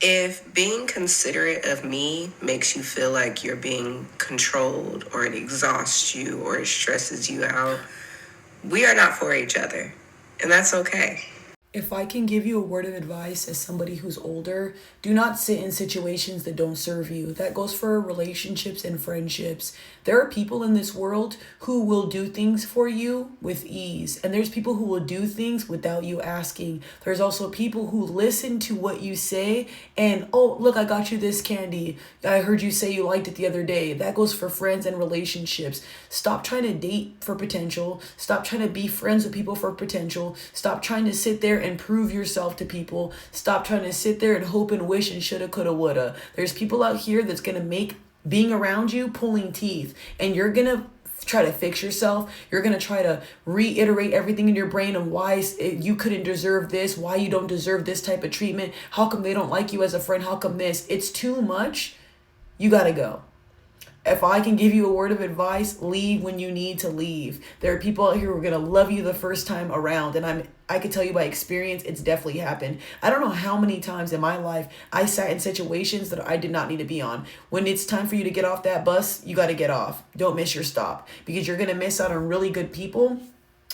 If being considerate of me makes you feel like you're being controlled, or it exhausts you, or it stresses you out, we are not for each other. And that's okay. If I can give you a word of advice as somebody who's older, do not sit in situations that don't serve you. That goes for relationships and friendships. There are people in this world who will do things for you with ease, and there's people who will do things without you asking. There's also people who listen to what you say and, oh, look, I got you this candy. I heard you say you liked it the other day. That goes for friends and relationships. Stop trying to date for potential. Stop trying to be friends with people for potential. Stop trying to sit there and prove yourself to people. Stop trying to sit there and hope and wish and shoulda, coulda, woulda. There's people out here that's going to make being around you pulling teeth, and you're going to try to fix yourself. You're going to try to reiterate everything in your brain of why you couldn't deserve this, why you don't deserve this type of treatment, how come they don't like you as a friend, how come this. It's too much. You got to go. If I can give you a word of advice, leave when you need to leave. There are people out here who are gonna love you the first time around, and I can tell you by experience, it's definitely happened. I don't know how many times in my life I sat in situations that I did not need to be on. When it's time for you to get off that bus, you got to get off. Don't miss your stop, because you're gonna miss out on really good people.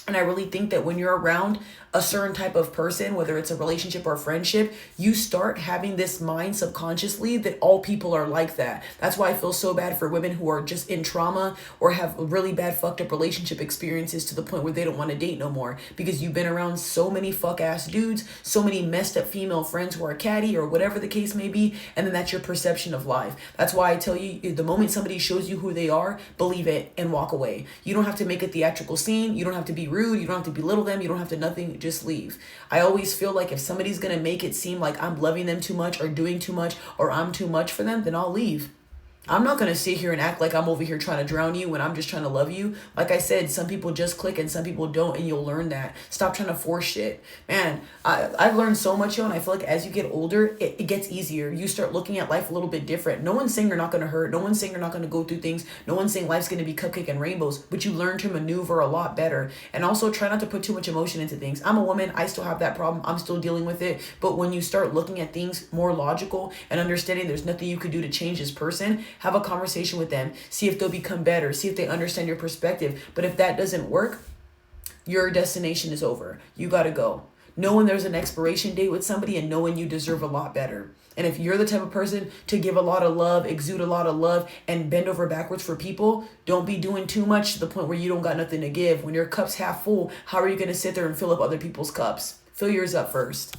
And I really think that when you're around a certain type of person, whether it's a relationship or a friendship, you start having this mind subconsciously that all people are like that. That's why I feel so bad for women who are just in trauma or have really bad fucked up relationship experiences to the point where they don't want to date no more, because you've been around so many fuck ass dudes, so many messed up female friends who are catty or whatever the case may be, and then that's your perception of life. That's why I tell you, the moment somebody shows you who they are, believe it and walk away. You don't have to make a theatrical scene. You don't have to be rude. You don't have to belittle them. You don't have to nothing. Just leave. I always feel like if somebody's going to make it seem like I'm loving them too much or doing too much or I'm too much for them, then I'll leave. I'm not going to sit here and act like I'm over here trying to drown you when I'm just trying to love you. Like I said, some people just click and some people don't, and you'll learn that. Stop trying to force shit. Man, I've learned so much, yo, and I feel like as you get older, it gets easier. You start looking at life a little bit different. No one's saying you're not going to hurt. No one's saying you're not going to go through things. No one's saying life's going to be cupcake and rainbows, but you learn to maneuver a lot better. And also try not to put too much emotion into things. I'm a woman. I still have that problem. I'm still dealing with it. But when you start looking at things more logical and understanding there's nothing you could do to change this person, have a conversation with them, see if they'll become better, see if they understand your perspective. But if that doesn't work, your destination is over. You got to go. Know when there's an expiration date with somebody, and know when you deserve a lot better. And if you're the type of person to give a lot of love, exude a lot of love, and bend over backwards for people, don't be doing too much to the point where you don't got nothing to give. When your cup's half full, how are you going to sit there and fill up other people's cups? Fill yours up first.